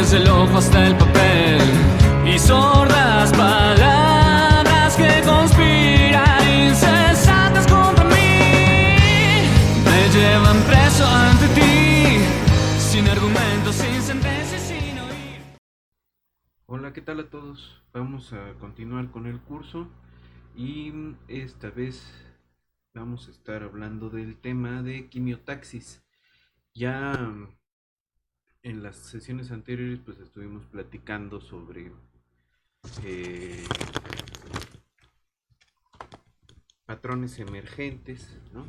desde el ojo hasta el papel, y sordas palabras que conspiran incesantes contra mí, me llevan preso ante ti, sin argumentos, sin sentencias, sin oír. Hola, ¿qué tal a todos? Vamos a continuar con el curso y esta vez vamos a estar hablando del tema de quimiotaxis. Ya en las sesiones anteriores pues estuvimos platicando sobre eh, patrones emergentes, ¿no?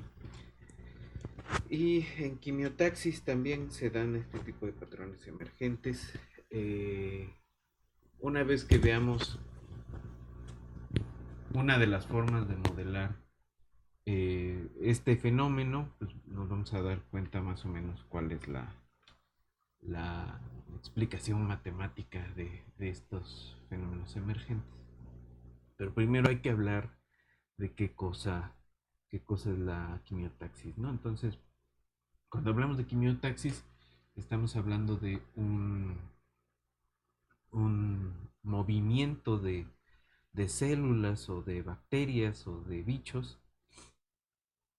Y en quimiotaxis también se dan este tipo de patrones emergentes. Una vez que veamos una de las formas de modelar este fenómeno, pues nos vamos a dar cuenta más o menos cuál es la explicación matemática de estos fenómenos emergentes. Pero primero hay que hablar de qué cosa es la quimiotaxis, ¿no? Entonces, cuando hablamos de quimiotaxis, estamos hablando de un movimiento de células o de bacterias o de bichos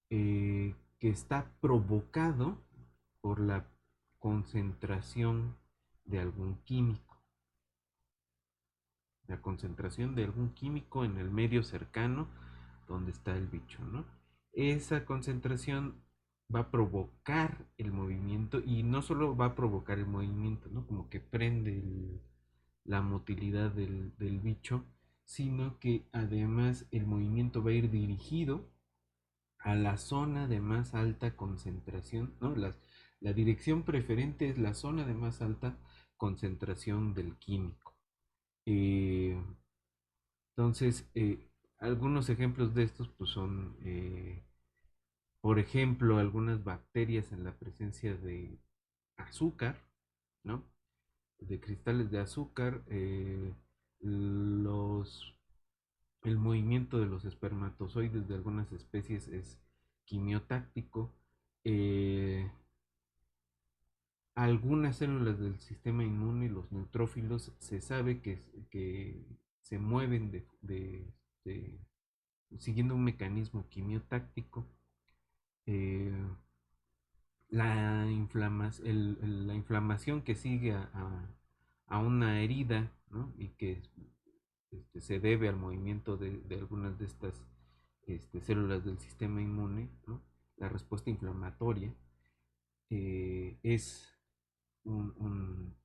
que está provocado por la concentración de algún químico. La concentración de algún químico en el medio cercano donde está el bicho, ¿no? Esa concentración va a provocar el movimiento y no solo va a provocar el movimiento, ¿no? Como que prende la motilidad del bicho, sino que además el movimiento va a ir dirigido a la zona de más alta concentración, ¿no? La dirección preferente es la zona de más alta concentración del químico. Eh, entonces, algunos ejemplos de estos pues, son, por ejemplo, algunas bacterias en la presencia de azúcar, ¿no? De cristales de azúcar, los el movimiento de los espermatozoides de algunas especies es quimiotáctico. Eh, Algunas células del sistema inmune, los neutrófilos, se sabe que se mueven de, siguiendo un mecanismo quimiotáctico. Eh, la inflamación que sigue a una herida, ¿no? Y que se debe al movimiento de algunas de estas células del sistema inmune, ¿no? La respuesta inflamatoria es un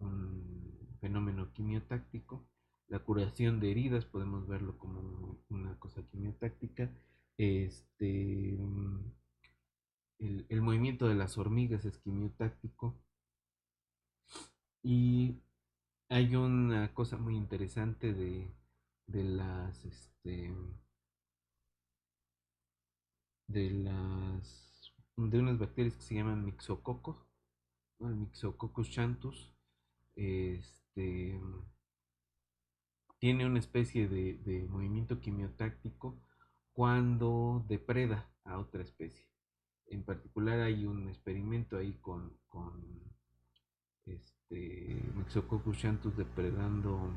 fenómeno quimiotáctico. La curación de heridas podemos verlo como una cosa quimiotáctica. Este, el movimiento de las hormigas es quimiotáctico. Y hay una cosa muy interesante de las de unas bacterias que se llaman mixococos, ¿no? El Mixococcus xanthus este, tiene una especie de movimiento quimiotáctico cuando depreda a otra especie. En particular hay un experimento ahí con Mixococcus xanthus depredando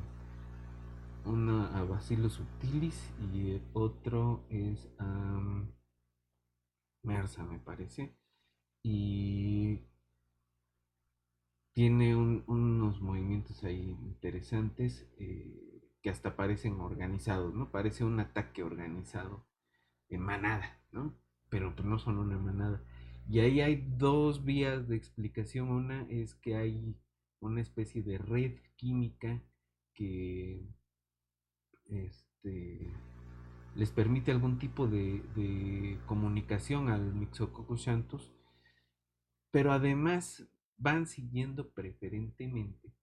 una a Bacillus subtilis y el otro es Mersa, me parece. Y tiene unos movimientos ahí interesantes que hasta parecen organizados, ¿no? Parece un ataque organizado en manada, ¿no? Pero pues no son una manada. Y ahí hay dos vías de explicación. Una es que hay una especie de red química que este, les permite algún tipo de comunicación al Mixococcus xanthus, pero además van siguiendo preferentemente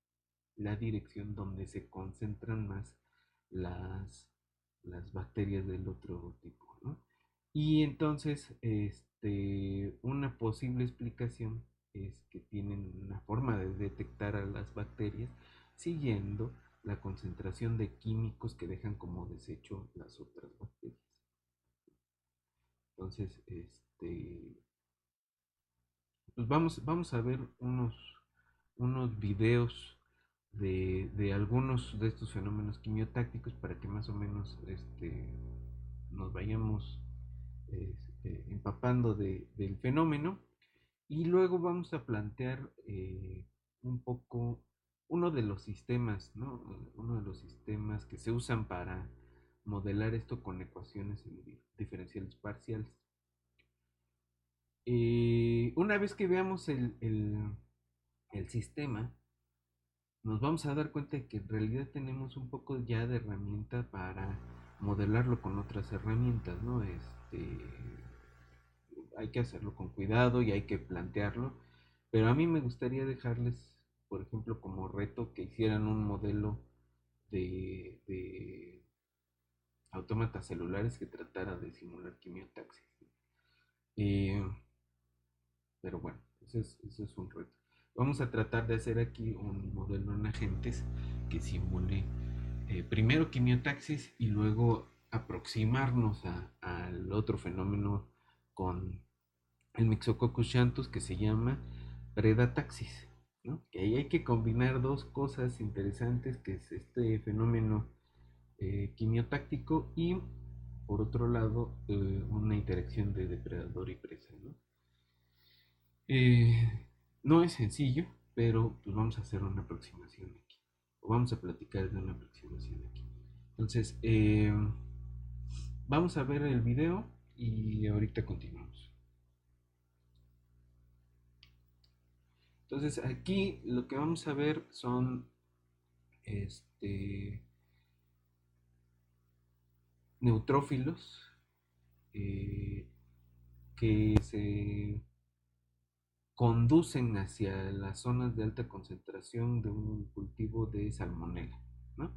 la dirección donde se concentran más las, las bacterias del otro tipo, ¿no? Y entonces, una posible explicación es que tienen una forma de detectar a las bacterias siguiendo la concentración de químicos que dejan como desecho las otras bacterias. Entonces, pues vamos a ver unos videos de algunos de estos fenómenos quimiotácticos para que más o menos nos vayamos empapando del fenómeno. Y luego vamos a plantear un poco uno de los sistemas, ¿no? Uno de los sistemas que se usan para modelar esto con ecuaciones diferenciales parciales. Una vez que veamos el sistema, nos vamos a dar cuenta de que en realidad tenemos un poco ya de herramienta para modelarlo con otras herramientas, ¿no? Hay que hacerlo con cuidado y hay que plantearlo, pero a mí me gustaría dejarles, por ejemplo, como reto que hicieran un modelo de autómatas celulares que tratara de simular quimiotaxis. Eh, pero bueno, eso es un reto. Vamos a tratar de hacer aquí un modelo en agentes que simule primero quimiotaxis y luego aproximarnos al otro fenómeno con el Myxococcus xanthus que se llama predataxis, ¿no? Que ahí hay que combinar dos cosas interesantes, que es este fenómeno quimiotáctico y por otro lado una interacción de depredador y presa, ¿no? No es sencillo, pero pues vamos a hacer una aproximación aquí, o vamos a platicar de una aproximación aquí. Entonces, vamos a ver el video y ahorita continuamos. Entonces, aquí lo que vamos a ver son neutrófilos eh, que se conducen hacia las zonas de alta concentración de un cultivo de salmonela, ¿no?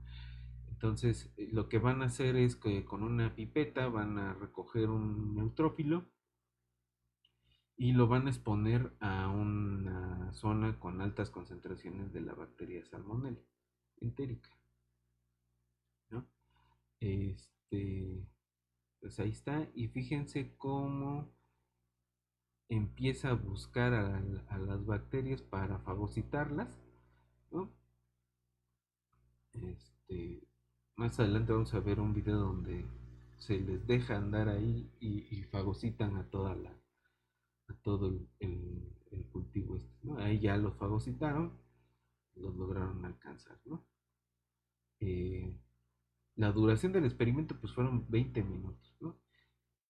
Entonces, lo que van a hacer es que con una pipeta van a recoger un neutrófilo y lo van a exponer a una zona con altas concentraciones de la bacteria salmonella entérica, ¿no? Pues ahí está, y fíjense cómo empieza a buscar a las bacterias para fagocitarlas, ¿no? Este, Más adelante vamos a ver un video donde se les deja andar ahí y fagocitan a todo el cultivo ¿no? Ahí ya los fagocitaron, los lograron alcanzar, ¿no? Eh, la duración del experimento pues fueron 20 minutos, ¿no?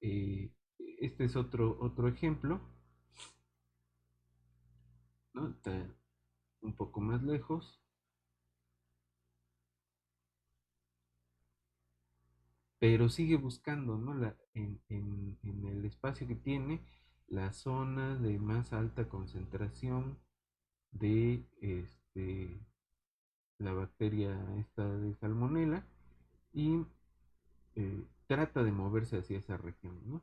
Eh, este es otro ejemplo, ¿no? Está un poco más lejos, pero sigue buscando, ¿no? En el espacio que tiene la zona de más alta concentración de la bacteria esta de salmonela y trata de moverse hacia esa región, ¿no?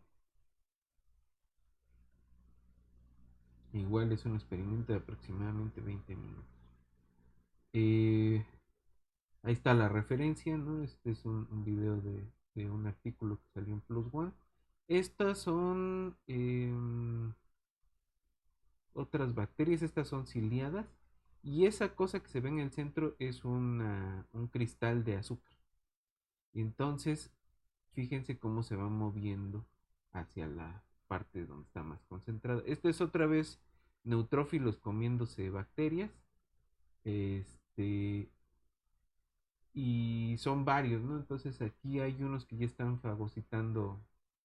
Igual es un experimento de aproximadamente 20 minutos. Eh, Ahí está la referencia, ¿no? Este es un video de un artículo que salió en Plus One. Estas son otras bacterias, estas son ciliadas. Y esa cosa que se ve en el centro es un cristal de azúcar. Y entonces, fíjense cómo se va moviendo hacia la parte donde está más concentrada. Esto es otra vez neutrófilos comiéndose bacterias. Este, y son varios, ¿no? Entonces aquí hay unos que ya están fagocitando,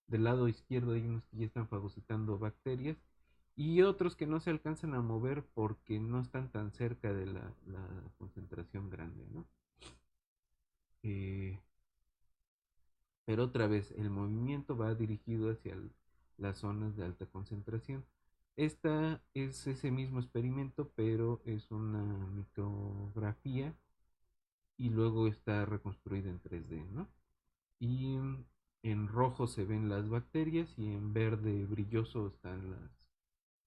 del lado izquierdo hay unos que ya están fagocitando bacterias y otros que no se alcanzan a mover porque no están tan cerca de la concentración grande, ¿no? Eh, pero otra vez, el movimiento va dirigido hacia las zonas de alta concentración. Esta es ese mismo experimento, pero es una micrografía y luego está reconstruida en 3D, ¿no? Y en rojo se ven las bacterias y en verde brilloso están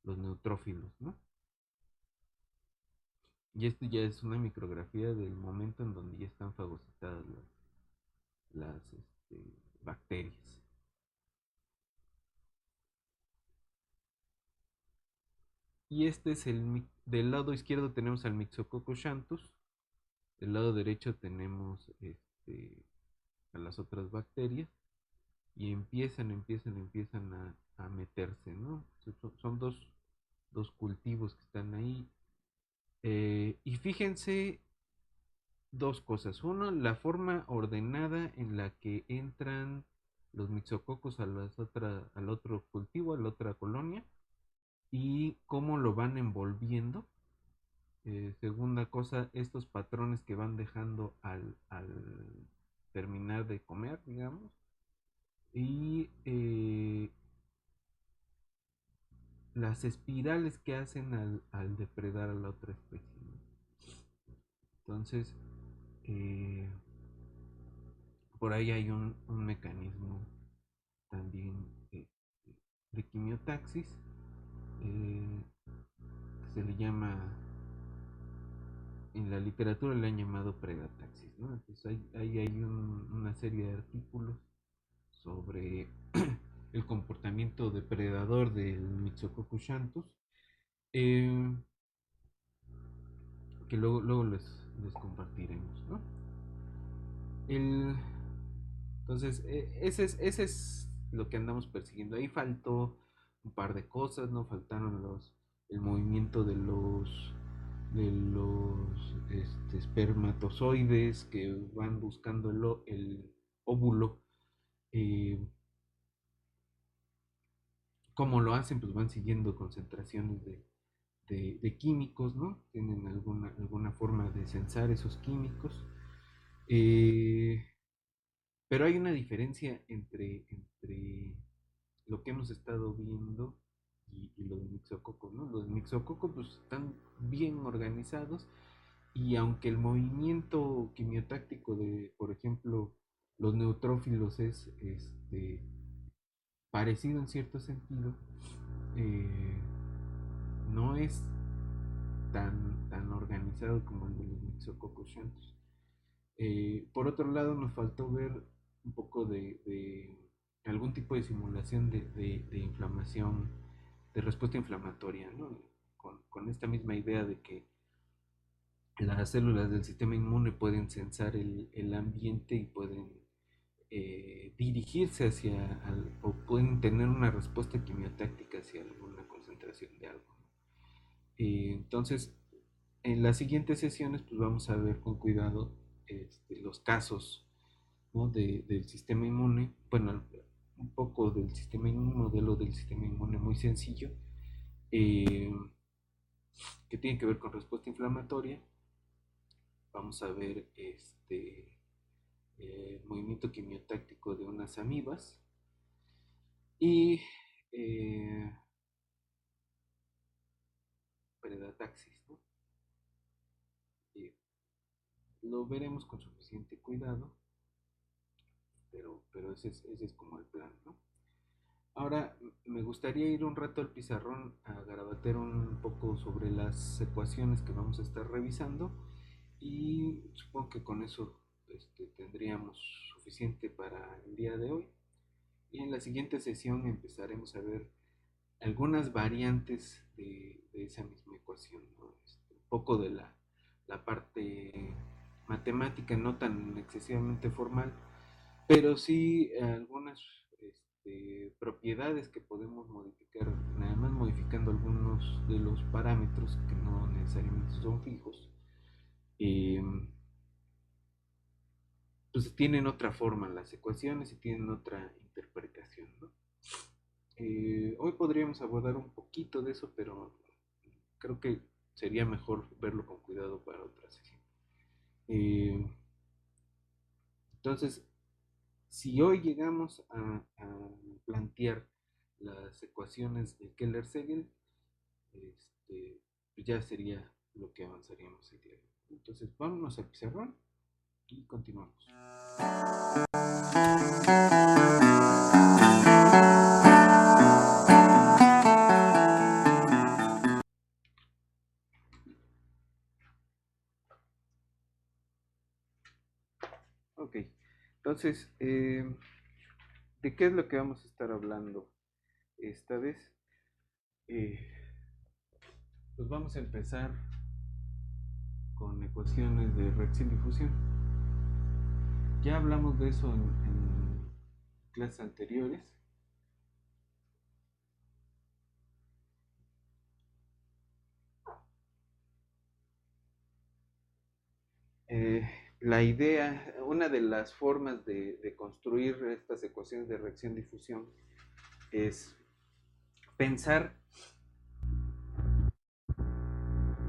los neutrófilos, ¿no? Y esto ya es una micrografía del momento en donde ya están fagocitadas las bacterias. Y este es del lado izquierdo tenemos al Myxococcus xanthus del lado derecho tenemos a las otras bacterias y empiezan a meterse, ¿no? Son dos cultivos que están ahí. Y fíjense dos cosas. Uno, la forma ordenada en la que entran los mixococos al otro cultivo, a la otra colonia, y cómo lo van envolviendo. Segunda cosa, estos patrones que van dejando al terminar de comer, digamos. Y las espirales que hacen al depredar a la otra especie, ¿no? Entonces, eh, por ahí hay un mecanismo también de quimiotaxis, que se le llama, en la literatura le han llamado predataxis, ¿no? Entonces ahí hay una serie de artículos sobre el comportamiento depredador del Myxococcus xanthus, eh, que luego les compartiremos, ¿no? El, entonces, ese es lo que andamos persiguiendo. Ahí faltó un par de cosas, ¿no? Faltaron el movimiento de los espermatozoides que van buscando el óvulo. eh, ¿Cómo lo hacen? Pues van siguiendo concentraciones de químicos, ¿no? Tienen alguna forma de censar esos químicos. Eh, pero hay una diferencia entre lo que hemos estado viendo y lo de Mixococo, ¿no? Los Mixococo pues están bien organizados, y aunque el movimiento quimiotáctico de, por ejemplo, los neutrófilos es parecido en cierto sentido, eh, no es tan organizado como el de los Mixococcus xanthus. Por otro lado, nos faltó ver un poco de algún tipo de simulación de inflamación, de respuesta inflamatoria, ¿no? Con esta misma idea de que las células del sistema inmune pueden sensar el ambiente y pueden dirigirse o pueden tener una respuesta quimiotáctica hacia alguna concentración de algo, ¿no? Entonces, en las siguientes sesiones, pues vamos a ver con cuidado los casos, ¿no? Del sistema inmune, bueno, un poco del sistema inmune, un modelo del sistema inmune muy sencillo, eh, que tiene que ver con respuesta inflamatoria. Vamos a ver movimiento quimiotáctico de unas amibas y eh, predataxis, ¿no? Lo veremos con suficiente cuidado, pero ese es como el plan, ¿no? Ahora me gustaría ir un rato al pizarrón a garabatear un poco sobre las ecuaciones que vamos a estar revisando, y supongo que con eso tendríamos suficiente para el día de hoy. Y en la siguiente sesión empezaremos a ver algunas variantes de esa misma ecuación, ¿no? Un poco de la parte matemática, no tan excesivamente formal, pero sí algunas propiedades que podemos modificar, nada más modificando algunos de los parámetros que no necesariamente son fijos. Eh, pues tienen otra forma las ecuaciones y tienen otra interpretación, ¿no? Hoy podríamos abordar un poquito de eso, pero creo que sería mejor verlo con cuidado para otra sesión. Entonces, si hoy llegamos a plantear las ecuaciones de Keller-Segel, pues ya sería lo que avanzaríamos el día de hoy. Entonces, vámonos al pizarrón y continuamos. Ok, entonces, ¿de qué es lo que vamos a estar hablando esta vez? Pues vamos a empezar con ecuaciones de reacción-difusión. Ya hablamos de eso en clases anteriores. Eh, la idea, una de las formas de construir estas ecuaciones de reacción-difusión es pensar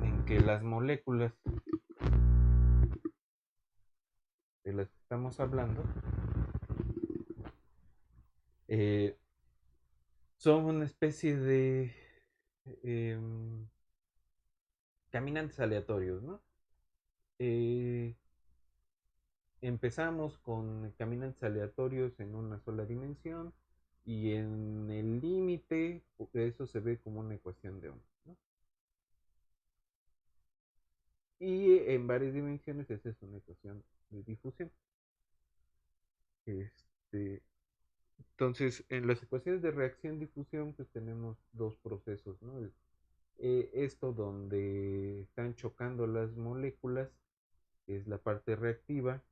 en que las moléculas de las que estamos hablando eh, son una especie de eh, caminantes aleatorios, ¿no? Eh, Empezamos con caminantes aleatorios en una sola dimensión y en el límite eso se ve como una ecuación de ondas, ¿no? Y en varias dimensiones esa es una ecuación de difusión. Este, entonces, en las ecuaciones de reacción-difusión pues tenemos dos procesos, ¿no? Esto donde están chocando las moléculas, que es la parte reactiva,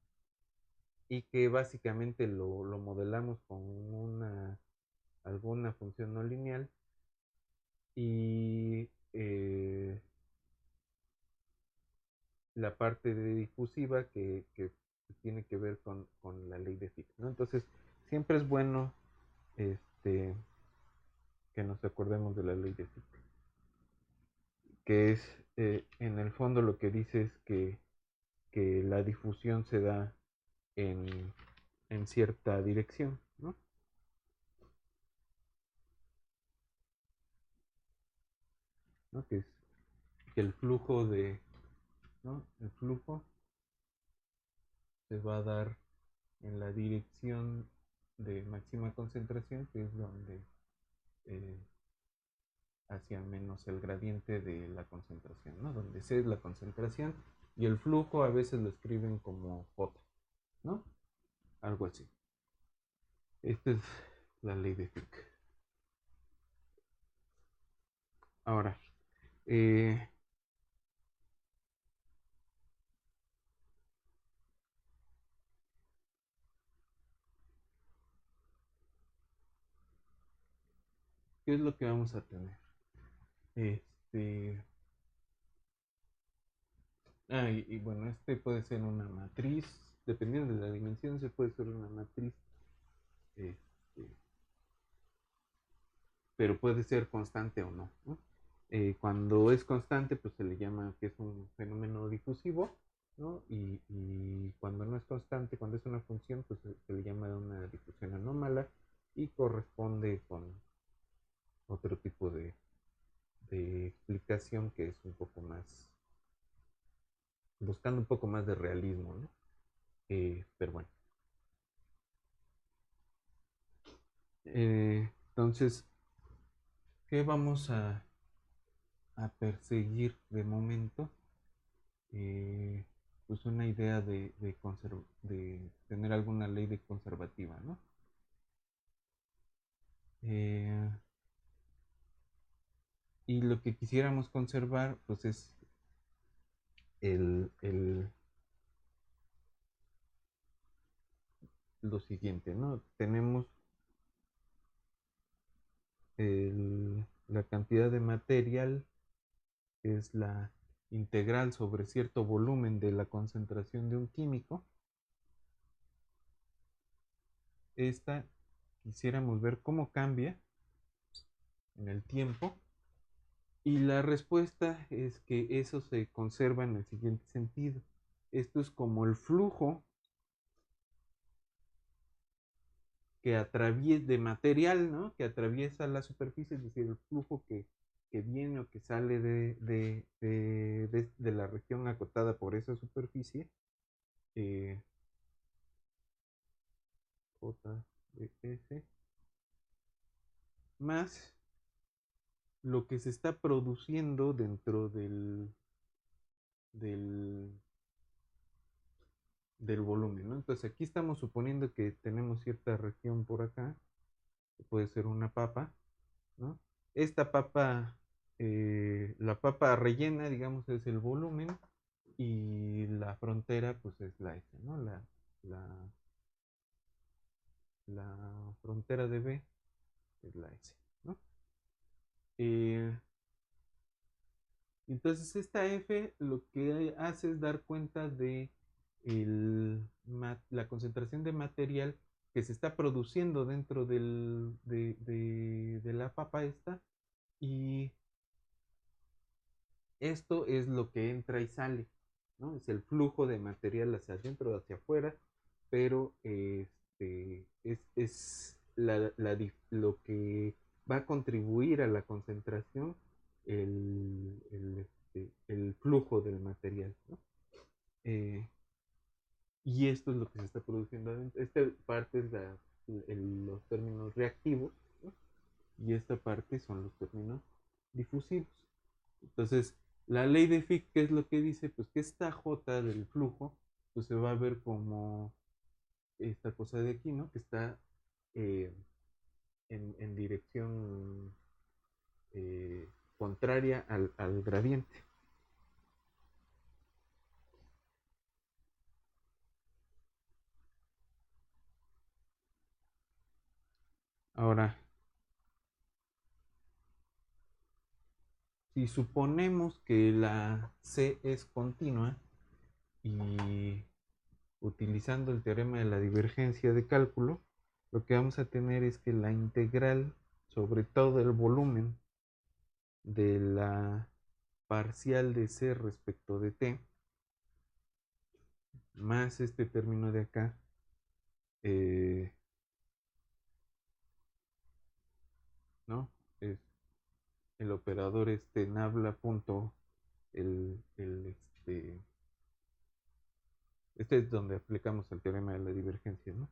y que básicamente lo modelamos con alguna función no lineal y la parte de difusiva que tiene que ver con la ley de Fick, ¿no? Entonces, siempre es bueno este, que nos acordemos de la ley de Fick, que es en el fondo lo que dice es que la difusión se da en cierta dirección, ¿no? ¿No? Que es que el flujo ¿no? El flujo se va a dar en la dirección de máxima concentración, que es donde eh, hacia menos el gradiente de la concentración, ¿no? Donde C es la concentración y el flujo a veces lo escriben como J, ¿no? Algo así. Esta es la ley de Fick. Ahora, eh, ¿qué es lo que vamos a tener? Este, y bueno, este puede ser una matriz, dependiendo de la dimensión, se puede ser una matriz, este, pero puede ser constante o no, ¿no? Cuando es constante, pues se le llama que es un fenómeno difusivo, ¿no? Y cuando no es constante, cuando es una función, pues se le llama una difusión anómala y corresponde con otro tipo de explicación que es un poco más, buscando un poco más de realismo, ¿no? Pero bueno. Entonces, ¿qué vamos a perseguir de momento? Pues una idea de tener alguna ley de conservativa, ¿no? Eh, y lo que quisiéramos conservar, pues es el, el, lo siguiente, ¿no? Tenemos la cantidad de material, que es la integral sobre cierto volumen de la concentración de un químico. Esta quisiéramos ver cómo cambia en el tiempo. Y la respuesta es que eso se conserva en el siguiente sentido. Esto es como el flujo que atraviesa de material, ¿no? Que atraviesa la superficie, es decir, el flujo que viene o que sale de la región acotada por esa superficie. Eh, JS más lo que se está produciendo dentro del, del volumen, ¿no? Entonces aquí estamos suponiendo que tenemos cierta región por acá, que puede ser una papa, ¿no? Esta papa, la papa rellena, digamos, es el volumen, y la frontera pues es la S, ¿no? La, la frontera de B es la S, ¿no? Eh, entonces esta F lo que hace es dar cuenta de la concentración de material que se está produciendo dentro de la papa esta, y esto es lo que entra y sale, ¿no? Es el flujo de material hacia adentro o hacia afuera, pero es lo que va a contribuir a la concentración, el flujo del material, ¿no? Eh, y esto es lo que se está produciendo adentro. Esta parte es los términos reactivos, ¿no? Y esta parte son los términos difusivos. Entonces, la ley de Fick, ¿qué es lo que dice? Pues que esta J del flujo, pues se va a ver como esta cosa de aquí, ¿no? Que está eh, en dirección contraria al gradiente. Ahora, si suponemos que la C es continua y utilizando el teorema de la divergencia de cálculo, lo que vamos a tener es que la integral sobre todo el volumen de la parcial de C respecto de T, más este término de acá, eh, ¿no? Es el operador nabla punto, este es donde aplicamos el teorema de la divergencia, ¿no?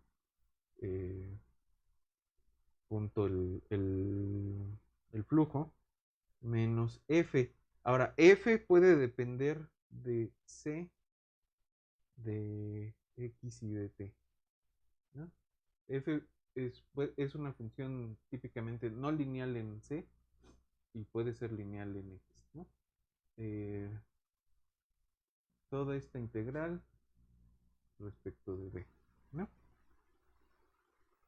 Eh, punto el flujo menos F. Ahora, F puede depender de C, de X y de T, ¿no? F es una función típicamente no lineal en C y puede ser lineal en X, ¿no? Eh, toda esta integral respecto de B, ¿no?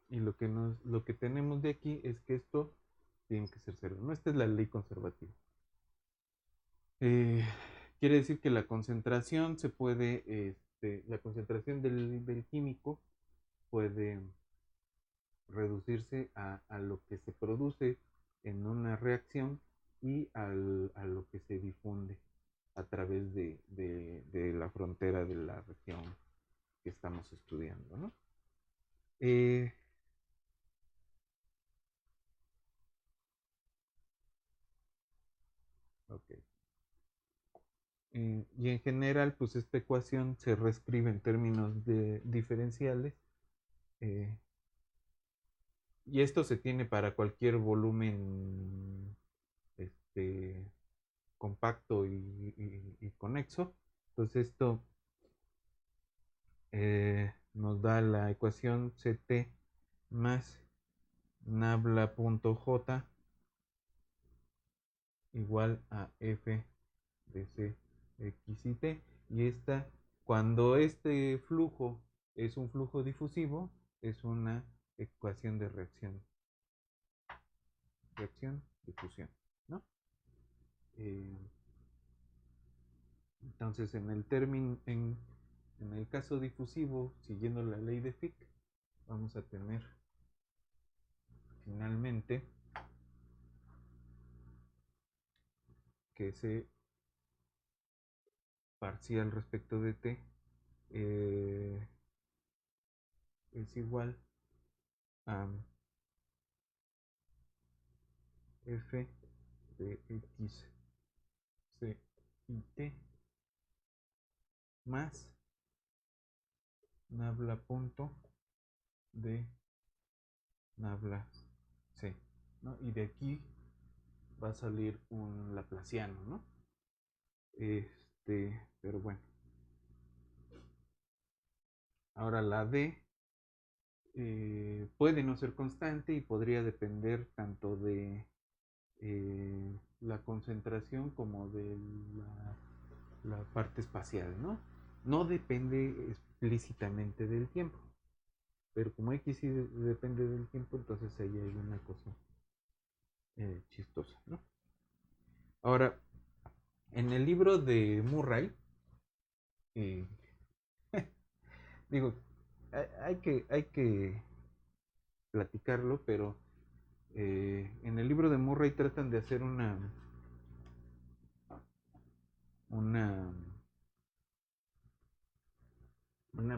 Y lo que tenemos de aquí es que esto tiene que ser cero, ¿no? Esta es la ley conservativa. Eh, quiere decir que la concentración se puede, la concentración del químico puede reducirse a lo que se produce en una reacción y a lo que se difunde a través de la frontera de la región que estamos estudiando, ¿no? Eh, ok. Y en general, pues esta ecuación se reescribe en términos de diferenciales, eh, y esto se tiene para cualquier volumen este, compacto y conexo. Entonces esto nos da la ecuación Ct más nabla.j igual a f de c x y t. Y esta, cuando este flujo es un flujo difusivo, es una ecuación de difusión, ¿no? Eh, entonces, en el caso difusivo, siguiendo la ley de Fick, vamos a tener finalmente que ese parcial respecto de t eh, es igual a f de x c y t más nabla punto de nabla c, ¿no? Y de aquí va a salir un laplaciano, ¿no? Pero bueno. Ahora la d puede no ser constante y podría depender tanto de la concentración como de la parte espacial, ¿no? No depende explícitamente del tiempo. Pero como X sí depende del tiempo, entonces ahí hay una cosa chistosa, ¿no? Ahora, en el libro de Murray, eh, digo, hay que platicarlo, pero en el libro de Murray tratan de hacer una, una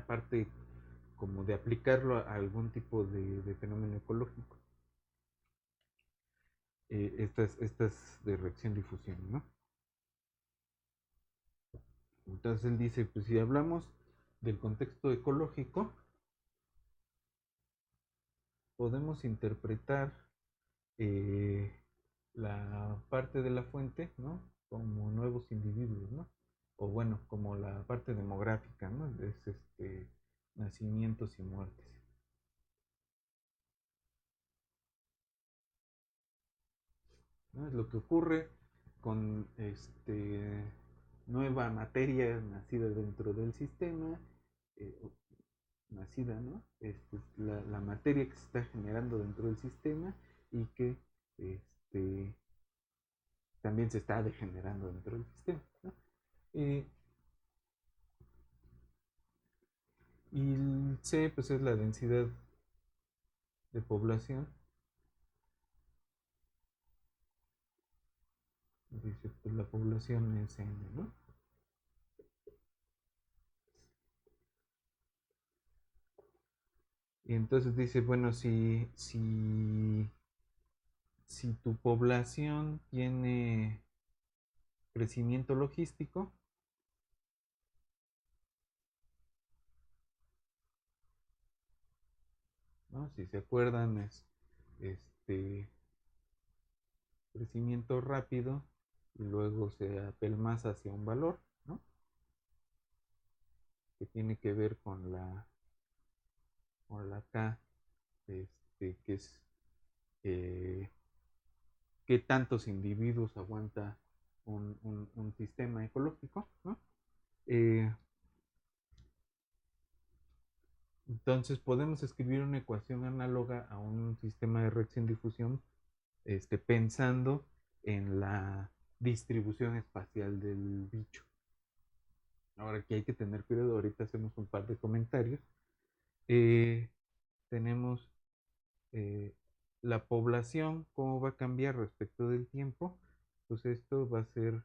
parte como de aplicarlo a algún tipo de fenómeno ecológico. Estas de reacción-difusión, ¿no? Entonces él dice, pues si hablamos del contexto ecológico, podemos interpretar eh, la parte de la fuente, ¿no? Como nuevos individuos, ¿no? O bueno, como la parte demográfica, ¿no? Es nacimientos y muertes. ¿No? Es lo que ocurre con nueva materia nacida dentro del sistema, eh, nacida, ¿no? La materia que se está generando dentro del sistema y que este, también se está degenerando dentro del sistema, ¿no? Eh, y el C, pues es la densidad de población. Dice, pues la población es N, ¿no? Y entonces dice, bueno, si tu población tiene crecimiento logístico, ¿no? Si se acuerdan, es este crecimiento rápido y luego se apelmaza hacia un valor, ¿no? Que tiene que ver con la K, que es qué tantos individuos aguanta un sistema ecológico, ¿no? Eh, entonces podemos escribir una ecuación análoga a un sistema de reacción-difusión pensando en la distribución espacial del bicho. Ahora aquí hay que tener cuidado, ahorita hacemos un par de comentarios. Tenemos la población, cómo va a cambiar respecto del tiempo. Pues esto va a ser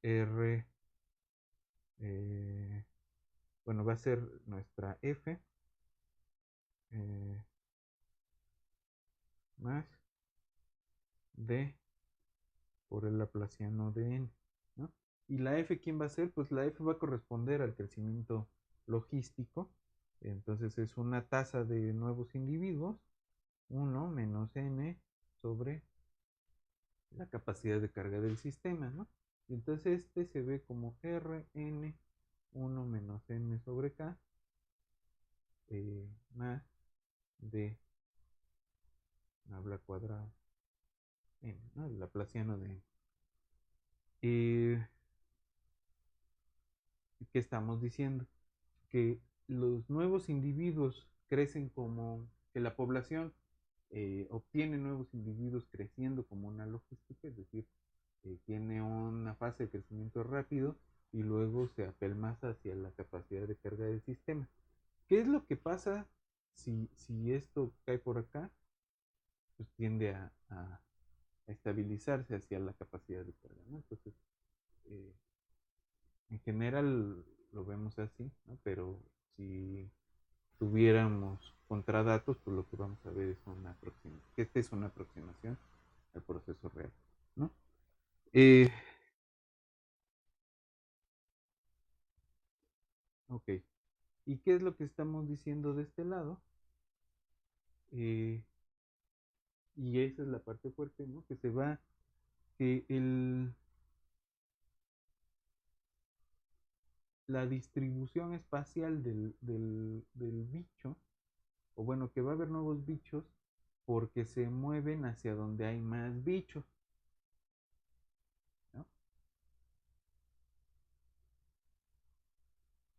R, bueno, va a ser nuestra F más D por el laplaciano de N, ¿no? Y la F, ¿quién va a ser? Pues la F va a corresponder al crecimiento logístico. Entonces es una tasa de nuevos individuos, 1 menos N sobre la capacidad de carga del sistema, ¿no? Y entonces se ve como Rn 1 menos N sobre K más D habla cuadrado N, ¿no? El laplaciano de N. ¿Qué estamos diciendo? Que los nuevos individuos crecen como que la población obtiene nuevos individuos creciendo como una logística, es decir, tiene una fase de crecimiento rápido y luego se apelmaza hacia la capacidad de carga del sistema. ¿Qué es lo que pasa si esto cae por acá? Pues tiende a estabilizarse hacia la capacidad de carga, ¿no? Entonces, en general lo vemos así, ¿no? Pero si tuviéramos contradatos, pues lo que vamos a ver es una aproximación. Esta es una aproximación al proceso real, ¿no? Ok. ¿Y qué es lo que estamos diciendo de este lado? Y esa es la parte fuerte, ¿no? Que se va, que la distribución espacial del bicho, o bueno, que va a haber nuevos bichos porque se mueven hacia donde hay más bichos, ¿no?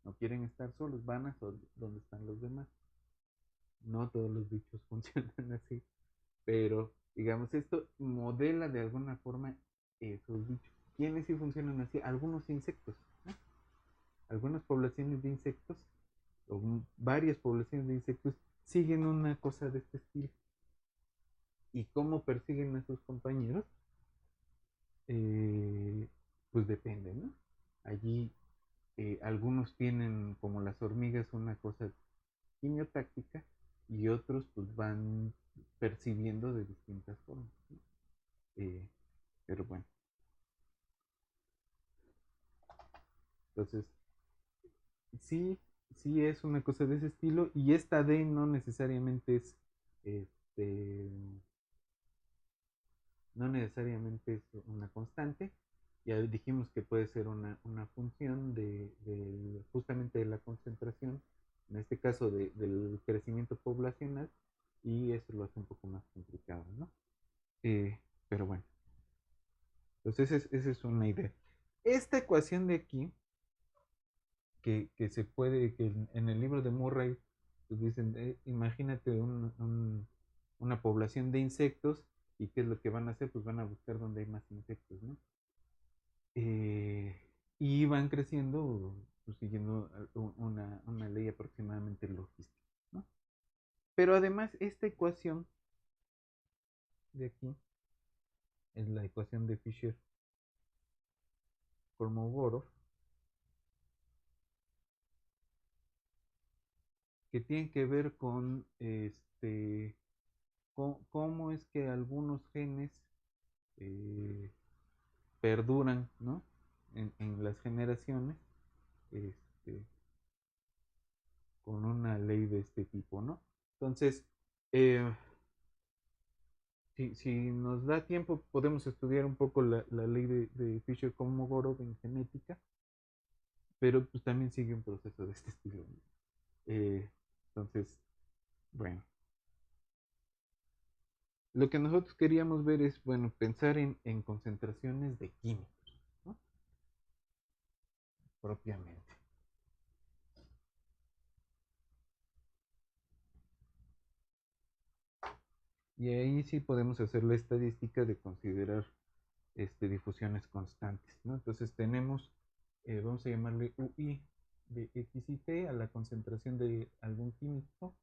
no quieren estar solos, van a donde están los demás. No todos los bichos funcionan así, pero digamos, esto modela de alguna forma esos bichos. ¿Quiénes sí funcionan así? Algunos insectos, ¿no? Algunas poblaciones de insectos, o varias poblaciones de insectos, siguen una cosa de este estilo. ¿Y cómo persiguen a sus compañeros? Pues depende, ¿no? Allí algunos tienen, como las hormigas, una cosa quimiotáctica y otros pues van percibiendo de distintas formas, ¿no? Eh, pero bueno, entonces sí, sí es una cosa de ese estilo y esta D no necesariamente es, este, no necesariamente es una constante. Ya dijimos que puede ser una función justamente de la concentración, en este caso del crecimiento poblacional, y eso lo hace un poco más complicado, ¿no? Pero bueno, entonces esa es una idea. Esta ecuación de aquí, que se puede, que en el libro de Murray, pues dicen, imagínate una población de insectos y qué es lo que van a hacer, pues van a buscar donde hay más insectos, ¿no? Y van creciendo pues, siguiendo una ley aproximadamente logística, ¿no? Pero además esta ecuación de aquí es la ecuación de Fisher-Kolmogorov, que tiene que ver con cómo es que algunos genes eh, perduran, ¿no? En las generaciones, este, con una ley de este tipo, ¿no? Entonces, eh, si nos da tiempo, podemos estudiar un poco la ley de Fisher-Kolmogorov en genética, pero pues también sigue un proceso de este estilo, ¿no? Entonces, bueno, lo que nosotros queríamos ver es, bueno, pensar en concentraciones de químicos, ¿no? Propiamente. Y ahí sí podemos hacer la estadística de considerar difusiones constantes, ¿no? Entonces tenemos, vamos a llamarle UI de X y T a la concentración de algún químico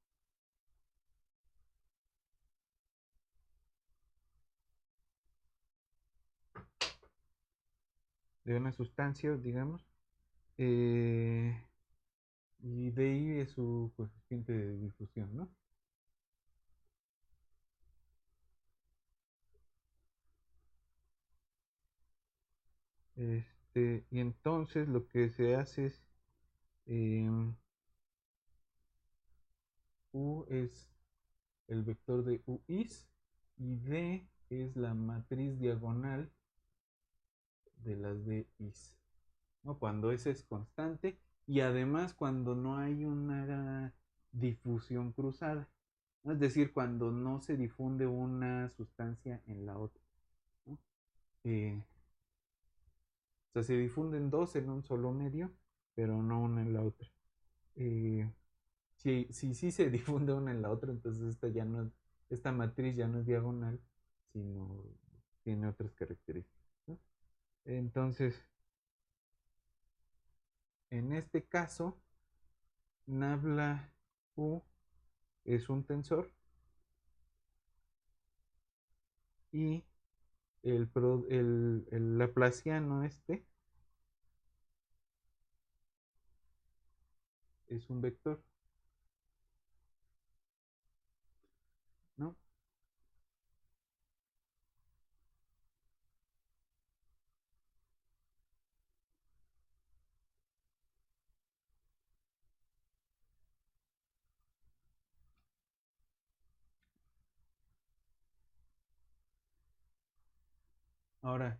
de una sustancia, digamos, eh, y de ahí es su coeficiente de difusión, ¿no? Y entonces lo que se hace es eh, U es el vector de UIs y D es la matriz diagonal de las DIs, ¿no? Cuando ese es constante y además cuando no hay una difusión cruzada, ¿no? Es decir, cuando no se difunde una sustancia en la otra, ¿no? Eh, o sea, se difunden dos en un solo medio, pero no una en la otra. Eh, si sí se difunde una en la otra, entonces esta matriz ya no es diagonal, sino tiene otras características, ¿no? Entonces, en este caso, Nabla U es un tensor y el laplaciano es un vector, ¿no? Ahora,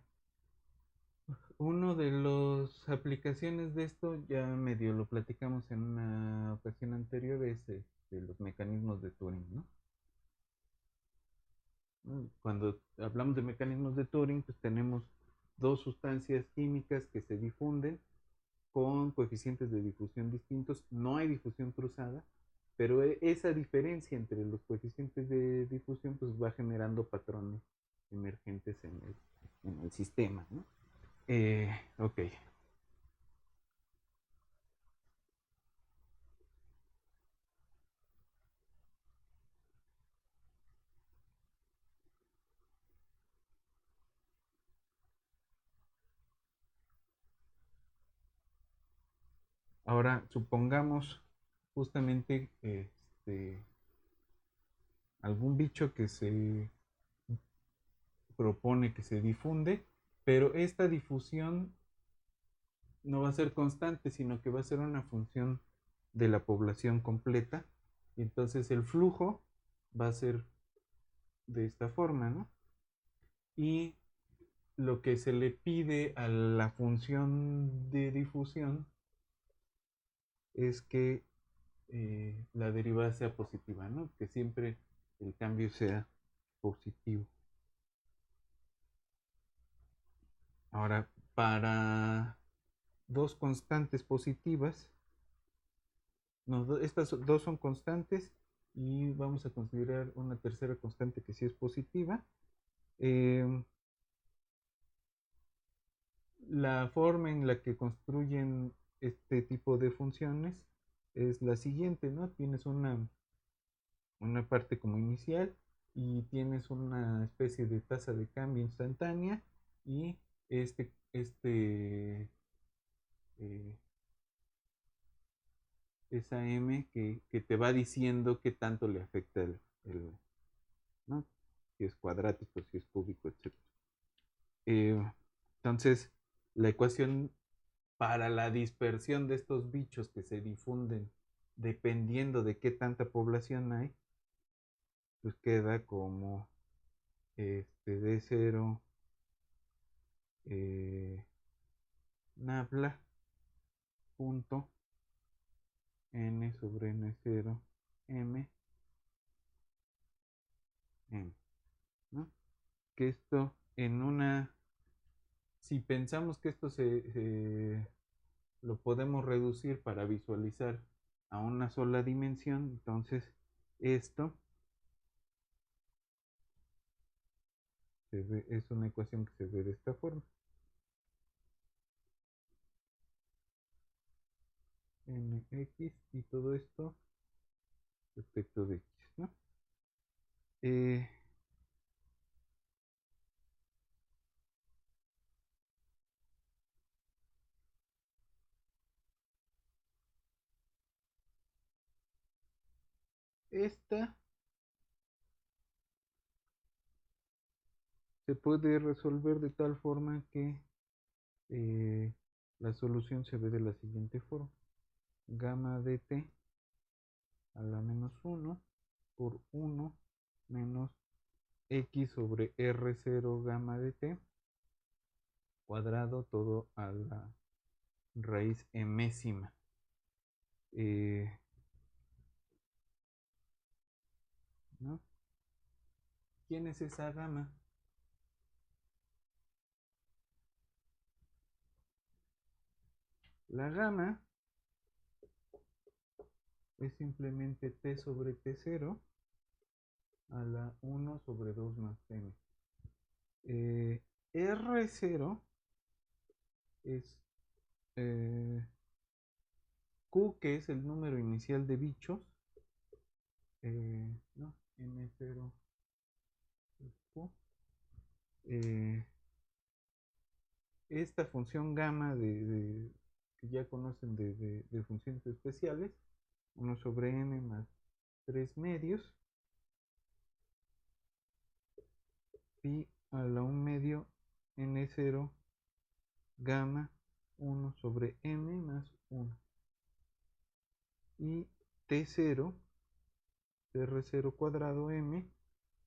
uno de las aplicaciones de esto, ya medio lo platicamos en una ocasión anterior, es los mecanismos de Turing, ¿no? Cuando hablamos de mecanismos de Turing, pues tenemos dos sustancias químicas que se difunden con coeficientes de difusión distintos. No hay difusión cruzada, pero esa diferencia entre los coeficientes de difusión pues va generando patrones emergentes en el sistema, ¿no? Ok. Ahora supongamos justamente algún bicho que se propone que se difunde, pero esta difusión no va a ser constante, sino que va a ser una función de la población completa. Y entonces el flujo va a ser de esta forma, ¿no? Y lo que se le pide a la función de difusión es que la derivada sea positiva, ¿no? Que siempre el cambio sea positivo. Ahora, para dos constantes positivas, no, estas dos son constantes y vamos a considerar una tercera constante que sí es positiva. La forma en la que construyen este tipo de funciones es la siguiente, ¿no? Tienes una parte como inicial y tienes una especie de tasa de cambio instantánea y eh, esa m que te va diciendo qué tanto le afecta ¿no? Si es cuadrático, si es cúbico, etc. Entonces, la ecuación para la dispersión de estos bichos que se difunden dependiendo de qué tanta población hay, pues queda como D0 nabla punto n sobre n0 m, ¿no? Que esto en una, si pensamos que esto lo podemos reducir para visualizar a una sola dimensión, entonces esto es una ecuación que se ve de esta forma. Nx y todo esto respecto de x, ¿no? Esta se puede resolver de tal forma que la solución se ve de la siguiente forma. Gamma de t a la menos 1 por 1 menos x sobre r0 gamma de t cuadrado todo a la raíz emésima. ¿No? ¿Quién es esa gama? La gama es simplemente t sobre t0 a la 1 sobre 2 más m. R0 es Q, que es el número inicial de bichos, no, M0 es Q. Esta función gamma que ya conocen de funciones especiales, 1 sobre m más 3 medios, pi a la 1 medio n0 gamma 1 sobre m más 1. Y t0 r0 cuadrado m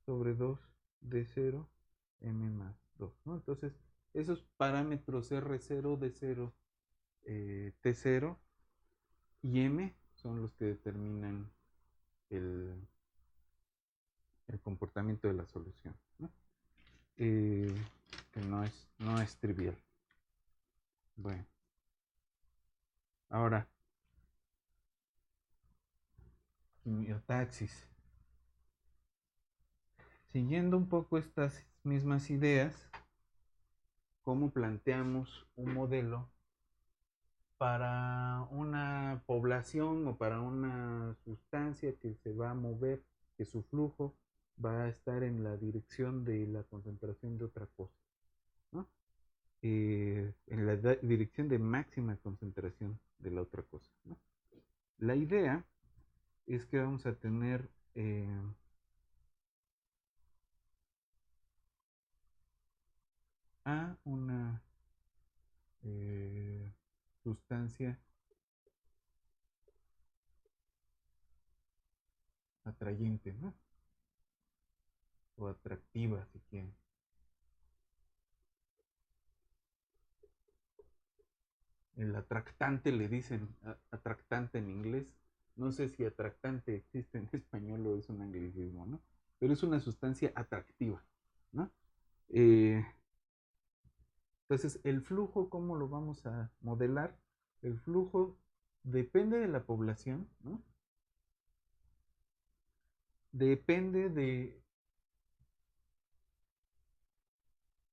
sobre 2 d0 m más 2, ¿no? Entonces, esos parámetros r0, d0, t0 y m son los que determinan el comportamiento de la solución, ¿no? Que no es trivial. Bueno. Ahora, quimiotaxis. Siguiendo un poco estas mismas ideas, ¿cómo planteamos un modelo para una población o para una sustancia que se va a mover, que su flujo va a estar en la dirección de la concentración de otra cosa, ¿no? En la dirección de máxima concentración de la otra cosa, ¿no? La idea es que vamos a tener a una sustancia atrayente, ¿no? O atractiva, si quieren. El atractante le dicen atractante en inglés. No sé si atractante existe en español o es un anglicismo, ¿no? Pero es una sustancia atractiva, ¿no? Eh, entonces, el flujo, ¿cómo lo vamos a modelar? El flujo depende de la población, ¿no? Depende de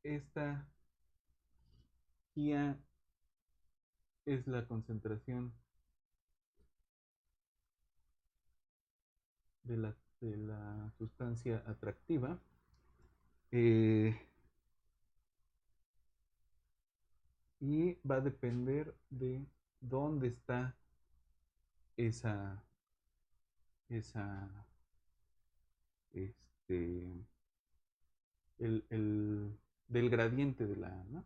esta guía, es la concentración de la sustancia atractiva. Eh, y va a depender de dónde está esa, esa, este, del gradiente de la, ¿no?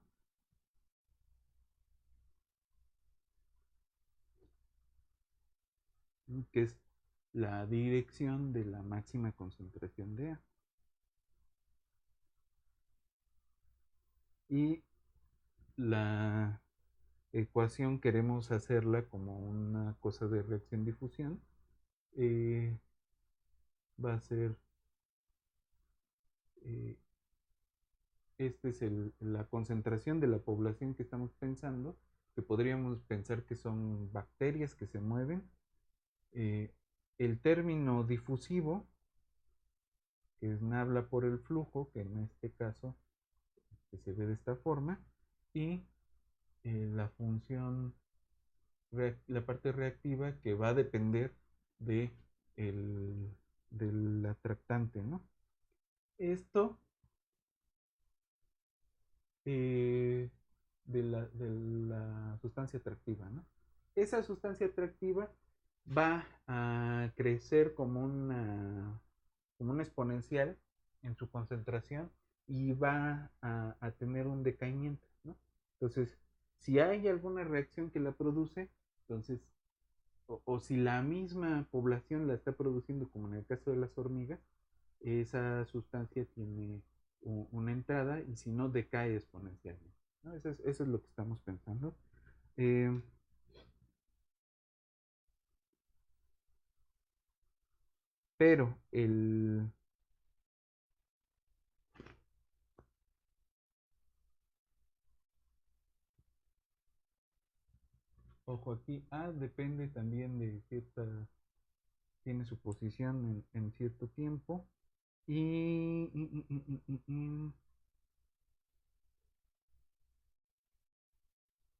Que es la dirección de la máxima concentración de A. Y la ecuación queremos hacerla como una cosa de reacción-difusión. Va a ser, eh, esta es la concentración de la población que estamos pensando, que podríamos pensar que son bacterias que se mueven. El término difusivo, que es nabla por el flujo, que en este caso que se ve de esta forma, y la función, la parte reactiva que va a depender de el, del atractante, ¿no? Esto eh, de la sustancia atractiva, ¿no? Esa sustancia atractiva va a crecer como una exponencial en su concentración y va a tener un decaimiento, ¿no? Entonces, si hay alguna reacción que la produce, entonces, o si la misma población la está produciendo, como en el caso de las hormigas, esa sustancia tiene una entrada y si no decae exponencialmente, ¿no? Eso es lo que estamos pensando. Eh, pero ojo aquí, A depende también de cierta, tiene su posición en cierto tiempo y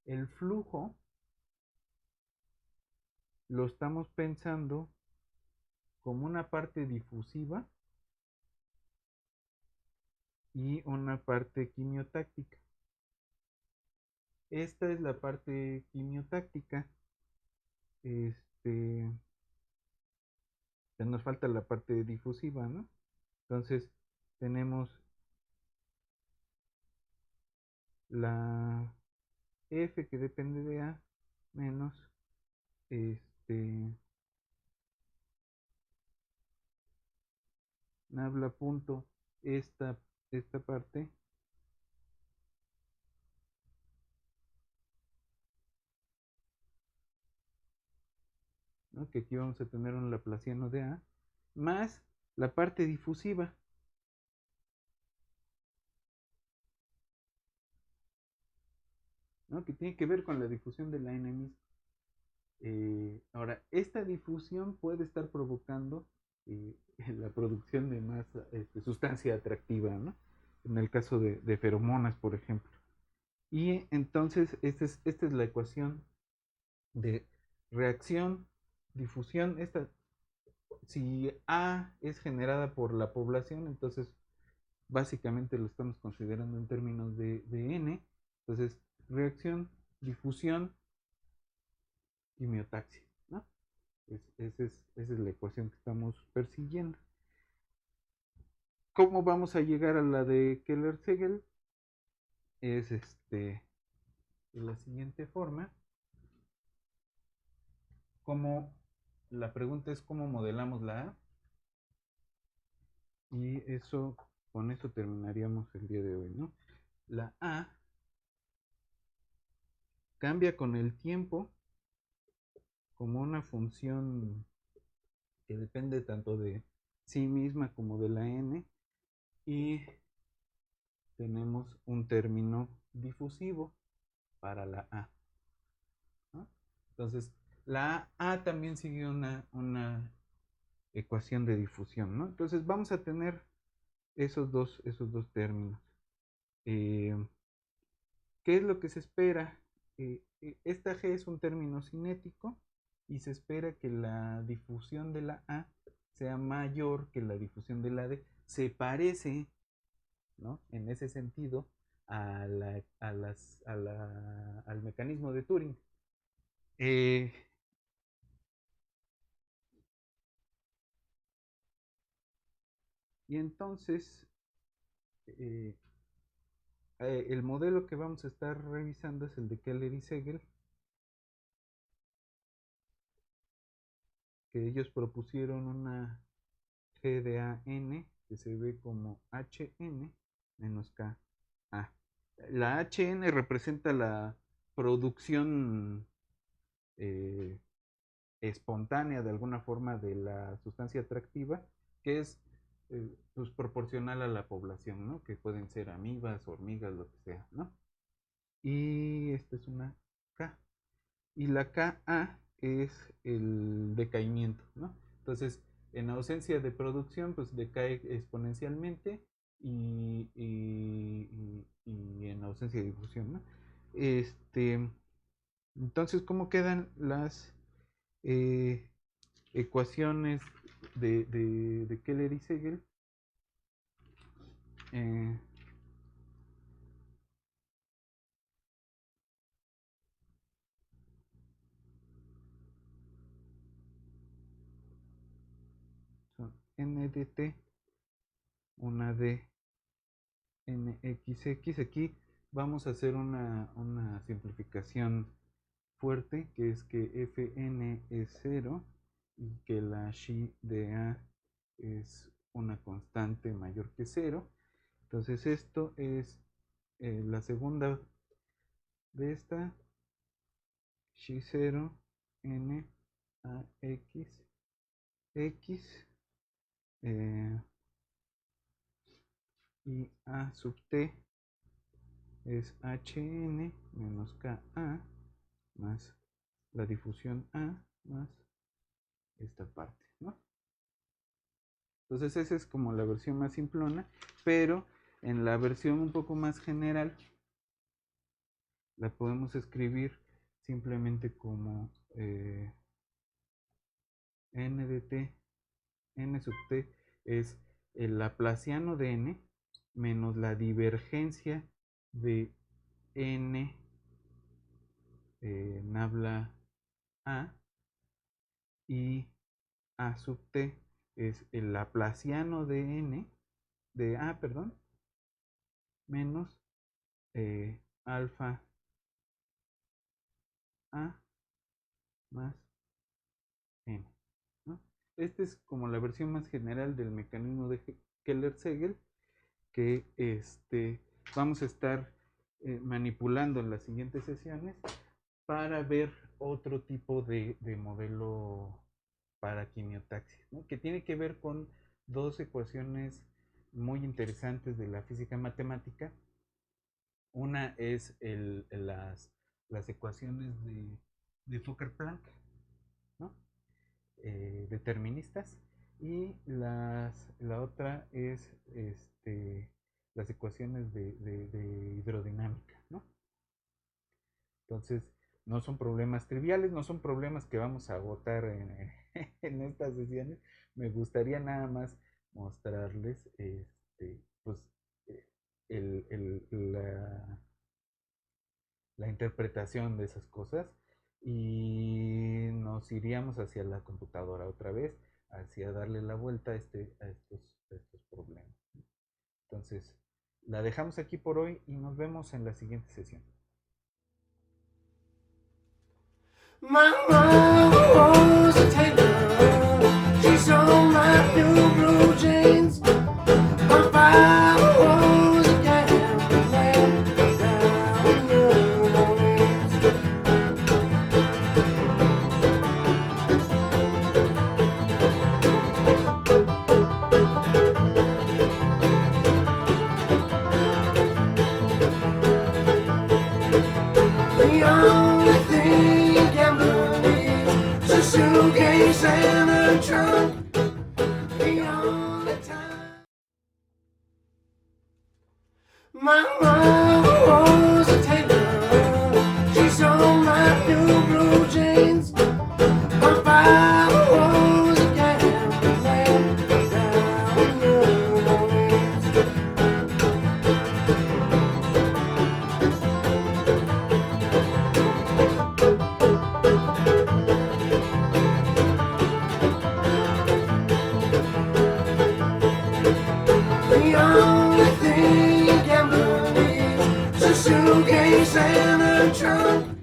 el flujo lo estamos pensando como una parte difusiva y una parte quimiotáctica. Esta es la parte quimiotáctica. Este, ya nos falta la parte difusiva, ¿no? Entonces tenemos la F que depende de A menos este nabla punto esta parte, ¿no? Que aquí vamos a tener un laplaciano de A más la parte difusiva, ¿no? Que tiene que ver con la difusión de la N misma. Ahora, esta difusión puede estar provocando la producción de más sustancia atractiva, ¿no? En el caso de feromonas, por ejemplo. Y entonces, esta es la ecuación de reacción, difusión. Si A es generada por la población, entonces básicamente lo estamos considerando en términos de N. Entonces, reacción, difusión, quimiotaxia, ¿no? Esa es la ecuación que estamos persiguiendo. ¿Cómo vamos a llegar a la de Keller-Segel? Es de la siguiente forma. La pregunta es cómo modelamos la A. Y con eso terminaríamos el día de hoy, ¿no? La A cambia con el tiempo como una función que depende tanto de sí misma como de la N, y tenemos un término difusivo para la A, ¿no? Entonces, la A también sigue una ecuación de difusión, ¿no? Entonces, vamos a tener esos dos términos. ¿Qué es lo que se espera? Esta G es un término cinético y se espera que la difusión de la A sea mayor que la difusión de la D. Se parece, ¿no? En ese sentido al mecanismo de Turing. Eh, y entonces, eh, el modelo que vamos a estar revisando es el de Keller y Segel, que ellos propusieron una G de AN que se ve como HN menos KA. La HN representa la producción eh, espontánea de alguna forma de la sustancia atractiva, que es pues, proporcional a la población, ¿no? Que pueden ser amibas, hormigas, lo que sea, ¿no? Y esta es una K. Y la KA es el decaimiento, ¿no? Entonces, en ausencia de producción, pues decae exponencialmente y en ausencia de difusión, ¿no? Entonces, ¿cómo quedan las eh, ecuaciones de Keller y Segel? Eh, Son n de t, una de nxx. Aquí vamos a hacer una simplificación fuerte, que es que fn es 0 y que la xi de a es una constante mayor que 0. Entonces esto es la segunda de esta, xi0 n a x x, y a sub t es hn menos ka más la difusión a más esta parte, ¿no? Entonces esa es como la versión más simplona, pero en la versión un poco más general la podemos escribir simplemente como n de t, n sub t es el laplaciano de n menos la divergencia de n nabla a, y a sub t es el laplaciano de n, de a, perdón, menos alfa a más n, ¿no? Esta es como la versión más general del mecanismo de Keller-Segel, que vamos a estar manipulando en las siguientes sesiones para ver otro tipo de modelo para quimiotaxis, ¿no? Que tiene que ver con dos ecuaciones muy interesantes de la física matemática. Una es las ecuaciones de Fokker-Planck, deterministas, y la otra es las ecuaciones de hidrodinámica, ¿no? Entonces, no son problemas triviales, no son problemas que vamos a agotar en estas sesiones. Me gustaría nada más mostrarles pues, la interpretación de esas cosas, y nos iríamos hacia la computadora otra vez, hacia darle la vuelta a estos problemas. Entonces, la dejamos aquí por hoy y nos vemos en la siguiente sesión. My mom was a tailor. She sewed my new blue jeans. My father was a gambling man down in New Orleans. The only thing a gambler needs is a suitcase and a trunk. The only time my mom was a tailor. She sewed my new blue jeans. My father was a gambling man down in New Orleans. The only thing a gambler needs is a suitcase and a trunk.